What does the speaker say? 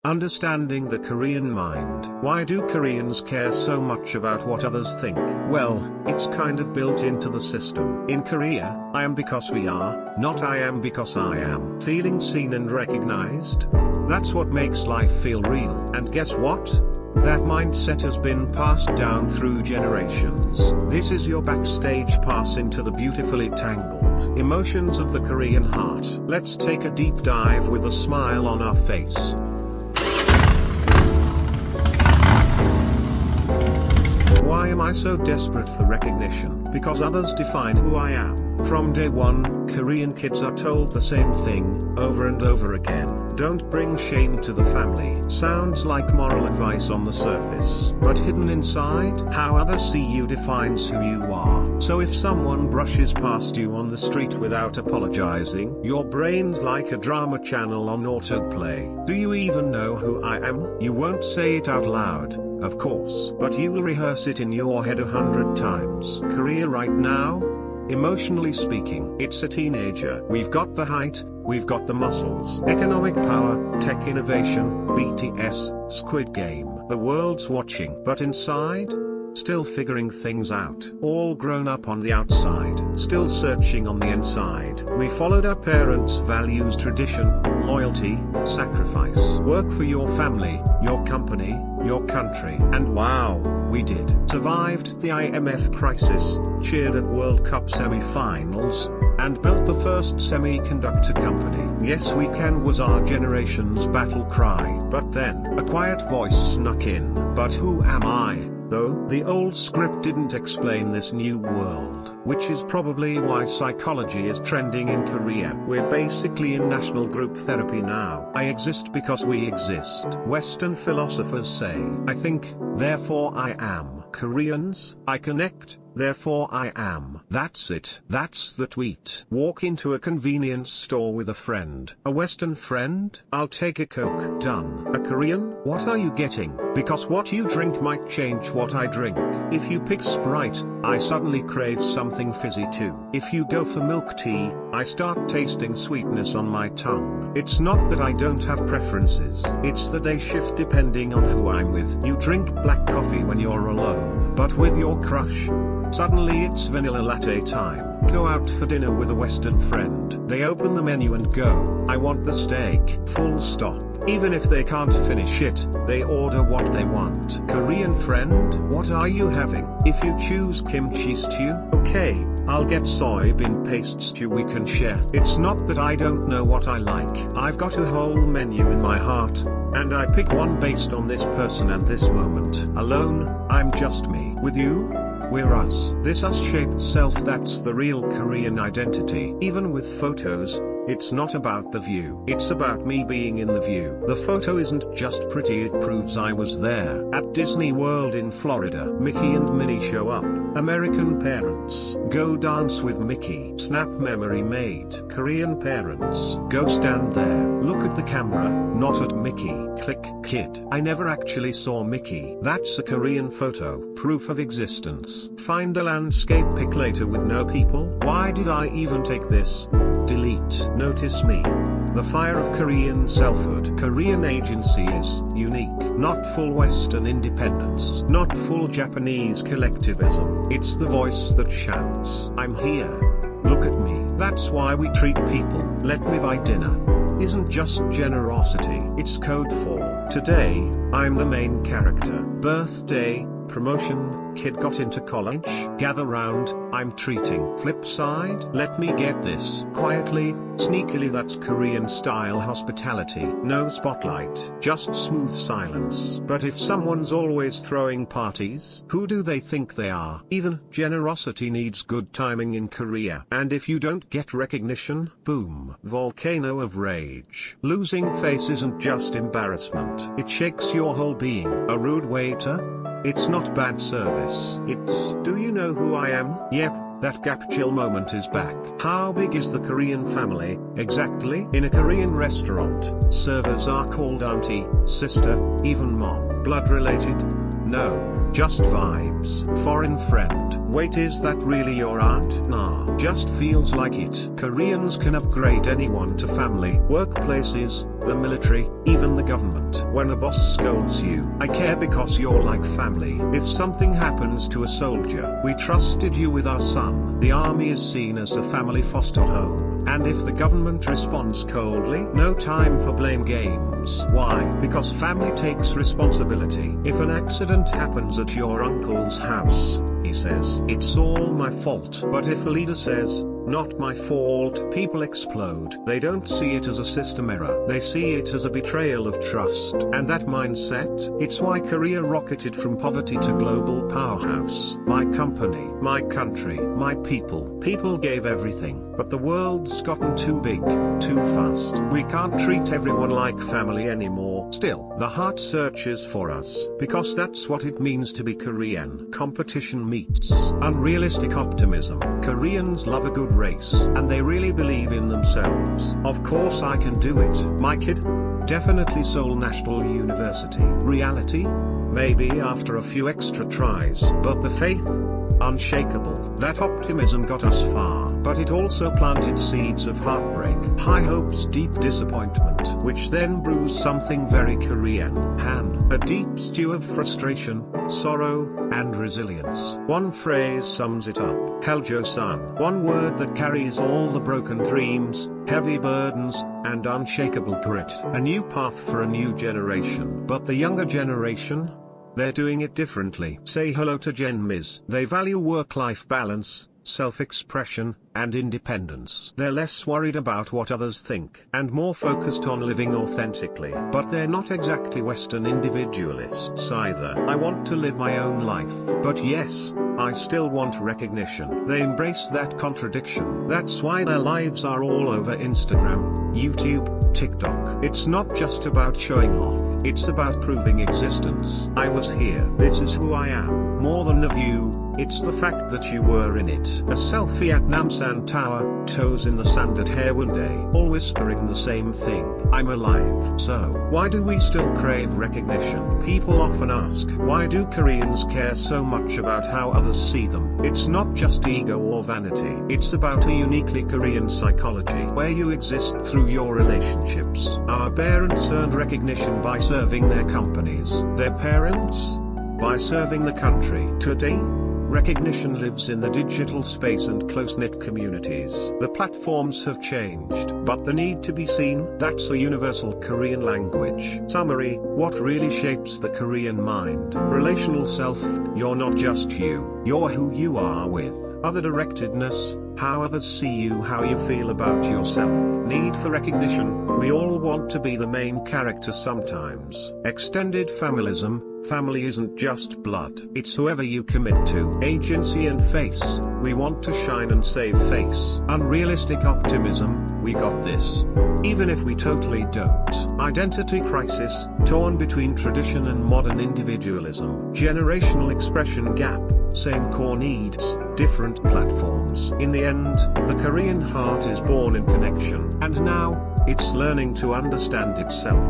Understanding the Korean mind. Why do Koreans care so much about what others think? Well, it's kind of built into the system. In Korea, I am because we are, not I am because I am. Feeling seen and recognized? That's what makes life feel real. And guess what? That mindset has been passed down through generations. This is your backstage pass into the beautifully tangled emotions of the Korean heart. Let's take a deep dive with a smile on our face. Why am I so desperate for recognition? Because others define who I am. From day one, Korean kids are told the same thing, over and over again. Don't bring shame to the family. Sounds like moral advice on the surface, but hidden inside, how others see you defines who you are. So if someone brushes past you on the street without apologizing, your brain's like a drama channel on autoplay. Do you even know who I am? You won't say it out loud, of course, but you will rehearse it in your head 100 times. Korea right now? Emotionally speaking, it's a teenager. We've got the height, we've got the muscles, economic power, tech innovation, BTS, Squid Game. The world's watching. But inside? Still figuring things out. All grown up on the outside, still searching on the inside. We followed our parents' values, tradition, loyalty, sacrifice. Work for your family, your company, your country. And wow, we did. Survived the IMF crisis, cheered at World Cup semi-finals, and built the first semiconductor company. Yes, we can was our generation's battle cry. But then, a quiet voice snuck in. But who am I? Though, the old script didn't explain this new world, which is probably why psychology is trending in Korea. We're basically in national group therapy now. I exist because we exist. Western philosophers say, I think, therefore I am. Koreans, I connect, therefore I am. That's it. That's the tweet. Walk into a convenience store with a friend. A Western friend? I'll take a Coke. Done. A Korean? What are you getting? Because what you drink might change what I drink. If you pick Sprite, I suddenly crave something fizzy too. If you go for milk tea, I start tasting sweetness on my tongue. It's not that I don't have preferences, it's that they shift depending on who I'm with. You drink black coffee when you're alone, but with your crush, suddenly it's vanilla latte time. Go out for dinner with a Western friend. They open the menu and go, I want the steak, full stop. Even if they can't finish it, they order what they want. Korean friend, what are you having? If you choose kimchi stew, okay, I'll get soybean paste stew, we can share. It's not that I don't know what I like. I've got a whole menu in my heart, and I pick one based on this person and this moment. Alone, I'm just me. With you? We're us. This us-shaped self, that's the real Korean identity. Even with photos, it's not about the view. It's about me being in the view. The photo isn't just pretty, it proves I was there. At Disney World in Florida, Mickey and Minnie show up. American parents, go dance with Mickey. Snap memory made. Korean parents, go stand there. Look at the camera, not at Mickey. Click, kid. I never actually saw Mickey. That's a Korean photo. Proof of existence. Find a landscape pic later with no people. Why did I even take this? Delete. Notice me. The fire of Korean selfhood. Korean agency is unique. Not full Western independence. Not full Japanese collectivism. It's the voice that shouts, I'm here. Look at me. That's why we treat people, let me buy dinner, isn't just generosity. It's code for, today, I'm the main character. Birthday, promotion, kid got into college, gather round, I'm treating. Flip side, let me get this. Quietly, sneakily, that's Korean style hospitality. No spotlight, just smooth silence. But if someone's always throwing parties, who do they think they are? Even generosity needs good timing in Korea. And if you don't get recognition, boom, volcano of rage. Losing face isn't just embarrassment, it shakes your whole being. A rude waiter? It's not bad service. It's, do you know who I am? Yep, that gap chill moment is back. How big is the Korean family, exactly? In a Korean restaurant, servers are called auntie, sister, even mom. Blood related? No, just vibes. Foreign friend. Wait, is that really your aunt? Nah, just feels like it. Koreans can upgrade anyone to family. Workplaces, the military, even the government. When a boss scolds you, I care because you're like family. If something happens to a soldier, we trusted you with our son. The army is seen as a family foster home. And if the government responds coldly, no time for blame games. Why? Because family takes responsibility. If an accident happens at your uncle's house, he says, it's all my fault. But if a leader says, not my fault, people explode. They don't see it as a system error. They see it as a betrayal of trust. And that mindset, it's why Korea rocketed from poverty to global powerhouse. My company, my country, my people. People gave everything, but the world's gotten too big, too fast. We can't treat everyone like family anymore. Still, the heart searches for us, because that's what it means to be Korean. Competition meets unrealistic optimism. Koreans love a good race, and they really believe in themselves. Of course I can do it, my kid. Definitely Seoul National University. Reality? Maybe after a few extra tries. But the faith? Unshakable. That optimism got us far, but it also planted seeds of heartbreak, high hopes, deep disappointment, which then brews something very Korean. Han, a deep stew of frustration, sorrow, and resilience. One phrase sums it up. Heljo-san. One word that carries all the broken dreams, heavy burdens, and unshakable grit. A new path for a new generation. But the younger generation? They're doing it differently. Say hello to Gen Ms. They value work-life balance, self-expression, and independence. They're less worried about what others think, and more focused on living authentically. But they're not exactly Western individualists either. I want to live my own life. But yes, I still want recognition. They embrace that contradiction. That's why their lives are all over Instagram, YouTube, TikTok. It's not just about showing off, it's about proving existence. I was here. This is who I am. More than the view, it's the fact that you were in it. A selfie at Namsan Tower, toes in the sand at Haeundae, all whispering the same thing. I'm alive. So, why do we still crave recognition? People often ask, why do Koreans care so much about how others see them? It's not just ego or vanity. It's about a uniquely Korean psychology, where you exist through your relationships. Our parents earned recognition by serving their companies. Their parents? By serving the country. Today, recognition lives in the digital space and close-knit communities. The platforms have changed, but the need to be seen, that's a universal Korean language. Summary, what really shapes the Korean mind? Relational self, you're not just you, you're who you are with. Other directedness, how others see you, how you feel about yourself. Need for recognition, we all want to be the main character sometimes. Extended familism, family isn't just blood, it's whoever you commit to. Agency and face, we want to shine and save face. Unrealistic optimism, we got this. Even if we totally don't. Identity crisis, torn between tradition and modern individualism. Generational expression gap, same core needs, different platforms. In the end, the Korean heart is born in connection, and now, it's learning to understand itself.